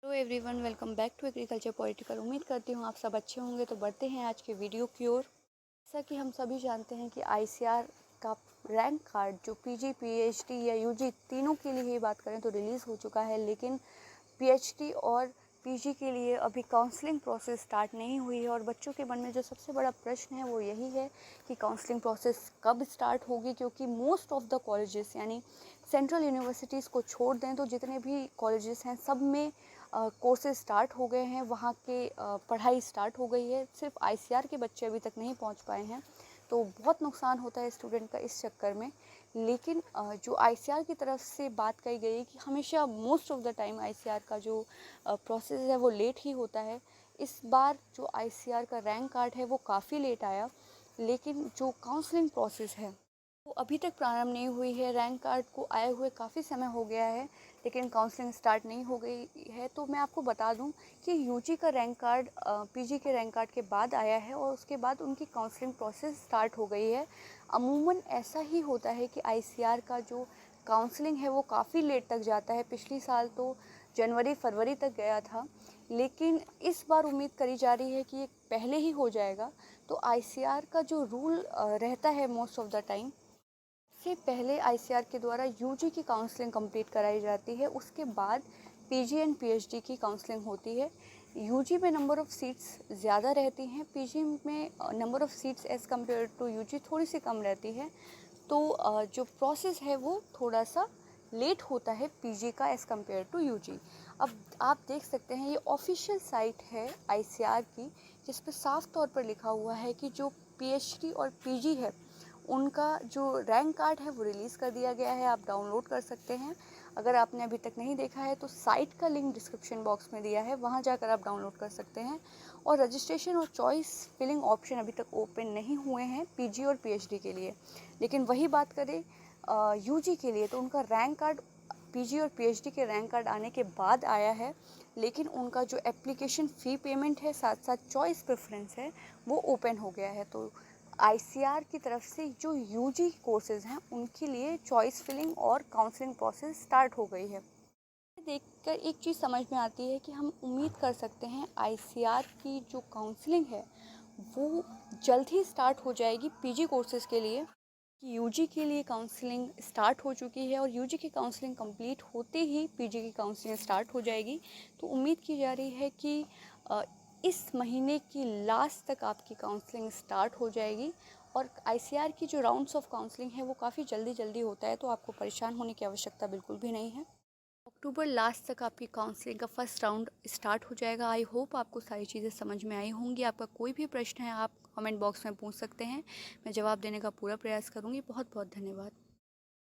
Hello everyone, welcome back to agriculture political. उम्मीद करती हूँ आप सब अच्छे होंगे। तो बढ़ते हैं आज के वीडियो की ओर। जैसा कि हम सभी जानते हैं कि आईसीआर का रैंक कार्ड जो पीजी, पीएचडी या यूजी तीनों के लिए ही बात करें तो रिलीज़ हो चुका है, लेकिन पीएचडी और पीजी के लिए अभी काउंसलिंग प्रोसेस स्टार्ट नहीं हुई है। और बच्चों के मन में जो सबसे बड़ा प्रश्न है वो यही है कि काउंसलिंग प्रोसेस कब स्टार्ट होगी, क्योंकि मोस्ट ऑफ द कॉलेजेस यानी सेंट्रल यूनिवर्सिटीज़ को छोड़ दें तो जितने भी कॉलेजेस हैं सब में कोर्सेज स्टार्ट हो गए हैं, वहाँ के पढ़ाई स्टार्ट हो गई है। सिर्फ आईसीआर के बच्चे अभी तक नहीं पहुँच पाए हैं, तो बहुत नुकसान होता है स्टूडेंट का इस चक्कर में। लेकिन जो आईसीआर की तरफ से बात कही गई है कि हमेशा most of the time ICR का जो प्रोसेस है वो लेट ही होता है। इस बार जो आईसीआर का रैंक कार्ड है वो काफ़ी लेट आया, लेकिन जो काउंसलिंग प्रोसेस है वो अभी तक प्रारंभ नहीं हुई है। रैंक कार्ड को आए हुए काफ़ी समय हो गया है, लेकिन काउंसलिंग स्टार्ट नहीं हो गई है। तो मैं आपको बता दूं कि यूजी का रैंक कार्ड पीजी के रैंक कार्ड के बाद आया है और उसके बाद उनकी काउंसलिंग प्रोसेस स्टार्ट हो गई है। अमूमन ऐसा ही होता है कि आईसीआर का जो काउंसलिंग है वो काफ़ी लेट तक जाता है। पिछली साल तो जनवरी फरवरी तक गया था, लेकिन इस बार उम्मीद करी जा रही है कि ये पहले ही हो जाएगा। तो आईसीआर का जो रूल रहता है मोस्ट ऑफ द टाइम, से पहले आईसीआर के द्वारा यूजी की काउंसलिंग कंप्लीट कराई जाती है, उसके बाद पीजी एंड पीएचडी की काउंसलिंग होती है। यूजी में नंबर ऑफ़ सीट्स ज़्यादा रहती हैं, पीजी में number of seats as compare to UG थोड़ी सी कम रहती है। तो जो प्रोसेस है वो थोड़ा सा लेट होता है पीजी का एज़ कम्पेयर टू यूजी। अब आप देख सकते हैं ये ऑफिशियल साइट है आईसीआर की, जिस पर साफ तौर पर लिखा हुआ है कि जो पीएचडी और पीजी है उनका जो रैंक कार्ड है वो रिलीज़ कर दिया गया है। आप डाउनलोड कर सकते हैं। अगर आपने अभी तक नहीं देखा है तो साइट का लिंक डिस्क्रिप्शन बॉक्स में दिया है, वहाँ जाकर आप डाउनलोड कर सकते हैं। और रजिस्ट्रेशन और चॉइस फिलिंग ऑप्शन अभी तक ओपन नहीं हुए हैं पीजी और पीएचडी के लिए। लेकिन वही बात करें यूजी के लिए तो उनका रैंक कार्ड पीजी और पीएचडी के रैंक कार्ड आने के बाद आया है, लेकिन उनका जो एप्लीकेशन फ़ी पेमेंट है साथ साथ चॉइस प्रेफरेंस है वो ओपन हो गया है। तो आईसीआर की तरफ से जो यूजी कोर्सेज़ हैं उनके लिए चॉइस फिलिंग और काउंसलिंग प्रोसेस स्टार्ट हो गई है। देखकर एक चीज़ समझ में आती है कि हम उम्मीद कर सकते हैं आईसीआर की जो काउंसलिंग है वो जल्द ही स्टार्ट हो जाएगी पीजी कोर्सेज़ के लिए। यूजी के लिए काउंसलिंग स्टार्ट हो चुकी है और यूजी की काउंसलिंग कंप्लीट होते ही पीजी की काउंसलिंग स्टार्ट हो जाएगी। तो उम्मीद की जा रही है कि इस महीने की लास्ट तक आपकी काउंसलिंग स्टार्ट हो जाएगी। और आईसीआर की जो राउंड्स ऑफ काउंसलिंग है वो काफ़ी जल्दी जल्दी होता है, तो आपको परेशान होने की आवश्यकता बिल्कुल भी नहीं है। अक्टूबर लास्ट तक आपकी काउंसलिंग का फर्स्ट राउंड स्टार्ट हो जाएगा। आई होप आपको सारी चीज़ें समझ में आई होंगी। आपका कोई भी प्रश्न है आप कमेंट बॉक्स में पूछ सकते हैं, मैं जवाब देने का पूरा प्रयास करूँगी। बहुत बहुत धन्यवाद।